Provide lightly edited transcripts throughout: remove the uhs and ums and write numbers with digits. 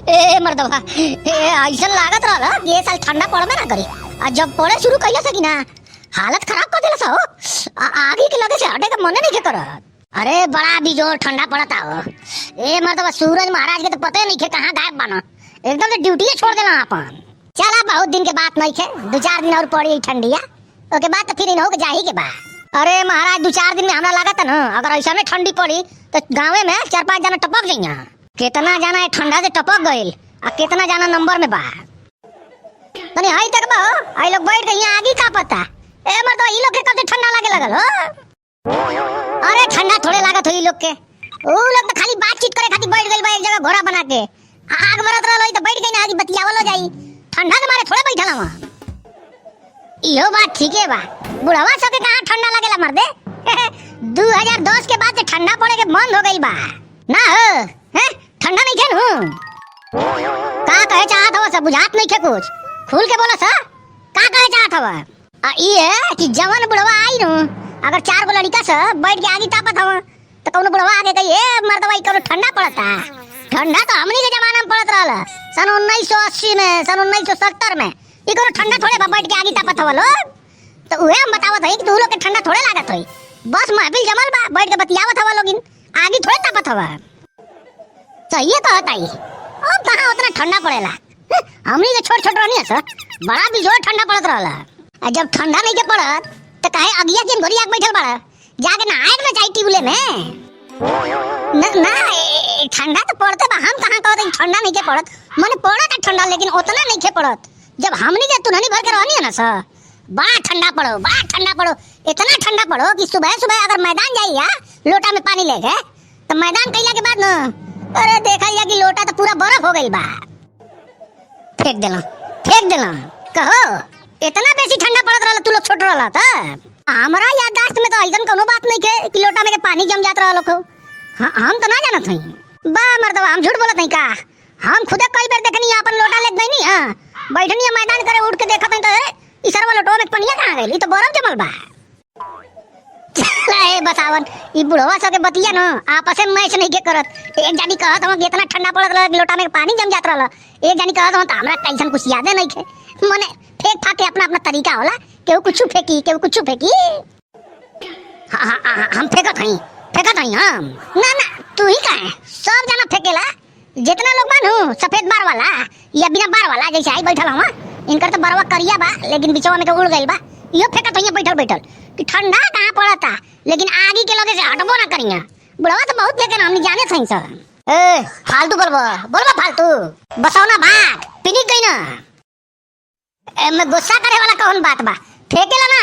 ए मर्दवा ऐसा लागत रहला कि ये साल ठंडा पड़बे ना करी। आ जब पड़े शुरू कइला से कि ना हालत खराब कर देला सा हो। आगे के लगे से हटे के मने नहीं के करत। अरे बड़ा बिजोर ठंडा पड़ता हो। ए मर्दवा सूरज महाराज के तो पते नहीं के कहां गायब बना, एकदम से ड्यूटी छोड़ देला अपन। चला बहुत दिन के बात नहीं खे, 2-4 दिन और पड़ी ठंडिया, ओके बाद तो फिर इन हो के जाही के बा। अरे महाराज 2-4 दिन में हमरा लागत ना अगर ऐसा में ठंडी पड़ी तो गाँव में 4-5 जना टपक जाइया। कितना जाना है ठंडा से टपक गइल आ कितना जाना नंबर में बा। तनी हाई तक बा आई लोग बैठ गई आगे का पता। ए मर्द ई लोग के कब से ठंडा लागे लगल हो। अरे ठंडा थोड़े लागत हो ई लोग के, ओ लोग तो खाली बातचीत करे खातिर बैठ गइल बा एक जगह घोड़ा बना के। आग बरत रहल तो बैठ गई ना आगे बतियावल हो जाई, ठंडा के मारे थोड़े बैठल हवा। इहो बात ठीक है बा, बुढ़वा सब के कहां ठंडा लागेला मर्दे। 2010 के बाद से ठंडा पड़े के बंद हो गइल बा ना हो। हैं ठंडा नहीं खे नु का कहे चाहत हो, सब बुझात नहीं खे, कुछ खुल के बोला सा का कहे चाहत हो। आ ई है कि जवान बुढ़वा आई नु अगर 4 गो लड़का से बैठ के आगे तापत हो तो कौन बुढ़वा आगे कही ए मर्दवा ई कौन ठंडा पड़ता। ठंडा तो हमनी के जमाना में पड़त रहल सन 1980 में, सन 1970 में। ई कौन ठंडा थोड़े बा बैठ के आगे तापत हो लोग। तो उहे हम बतावत हई कि तू लोग के ठंडा थोड़े लागत होई, बस महफिल जमल बा बैठ के बतियावत हवा लोगिन, आगे थोड़े तापत हवा। सही है कहत आई, अब कहां उतना ठंडा पड़ेला। हमनी के छोट रहनी है सर, बड़ा बिजोर ठंडा पड़त रहला। आ जब ठंडा नहीं के पड़त तो काहे अगिया दिन घरी आग बैठल बड़ा, जाके नहाए के ना जाई ट्यूबले में। ना ठंडा तो पड़ते बा, हम कहां कहत ठंडा नहीं के पड़त, माने पड़त है ठंडा लेकिन उतना नहीं के पड़त। जब हमनी के तुननी भर के रहनी है ना सर, बड़ा ठंडा पड़ो, इतना ठंडा पड़ो कि सुबह सुबह अगर मैदान जाइया लोटा में पानी लेके तो मैदान कइला के बाद न अरे देखा जा कि लोटा तो पूरा बर्फ हो गइल बा। फेंक देला कहो इतना बेसी ठंडा पड़त रहल तू लोग छोट रहला त। हमरा याददाश्त में तो ऐसन कोनो बात नहीं के कि लोटा में के पानी जम जात रहल हो। हम तो ना जानत हई बा मर्दवा, हम झूठ बोलत हई का। हम खुदे कई बार देखनी अपन लोटा ले गईनी, हां बैठनी मैदान करे उठ के देखत हई तो ई सरवा लोटो में पनिया कहां गइल, ई तो बर्फ जमल बा। ए बतावन ई बुढ़वा सब के बतिया न आपस में मैच नहीं के करत। एक जानी कहत हम इतना ठंडा पड़त रह लोटा में पानी जम जात रहल, एक जानी कहत हम हमरा टेंशन कुछ याद नहीं खे। माने फेंक फाके अपना अपना तरीका होला, केहू कुछ फेंकी केहू कुछ फेंकी। हम फेंकत हई हम ना तू ही काहे सब जना फेंकेला। जितना लोग बानू सफेद बार वाला या बिना बार वाला जैसे आई बैठल हम, इनकर तो बरवा करिया बा लेकिन बिचवा में के उड़ गइल बा। इहो फेंकत हई बैठल कि ठंडा कहां पड़ता लेकिन आगे के लगे से हटबो ना करिया। बुढ़वा तो बहुत फेंके हमनी जाने थई सर। ए फालतू बोलबा फालतू बसाओ ना भाग पिनिक गई ना। ए मैं गुस्सा करे वाला कौन बात बा, फेंकेला ना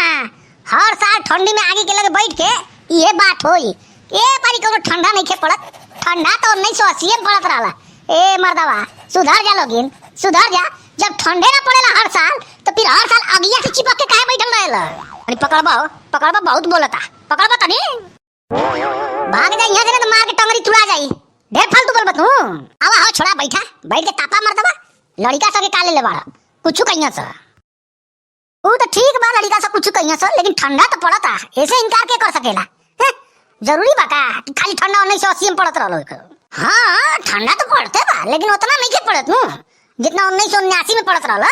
हर साल ठंडी में आगे के लगे बैठ के ये बात होई। ए पारी कोनो ठंडा नहीं के पड़त, ठंडा तो 1980 में पड़त रहला। ए मर्दवा सुधर जा लोगिन, सुधर जा। जब ठंडे ना पड़ेला हर साल तो फिर हर साल अगिया से चिपक के काहे बैठल रहेला। अरे पकड़बा बहुत बोलता, पकड़बा तनी भाग जा यहां से तो मार के टंगरी तुड़ा जाई। ढेर फालतू बोलबा तू। आवा हो छोड़ा बैठ के तापा मर्दवा। लड़का सब के काले ले बाड़ा कुछ कहिया सा ऊ तो ठीक बा, लड़का सब कुछ कहिया सा लेकिन ठंडा तो पड़ता, ऐसे इनकार के कर सकेला। जरूरी बा का खाली ठंडा 1980 में पड़त रहलो। हां ठंडा तो पड़ते बा लेकिन उतना नहीं के पड़त नु जितना 1979 में पड़त रहला।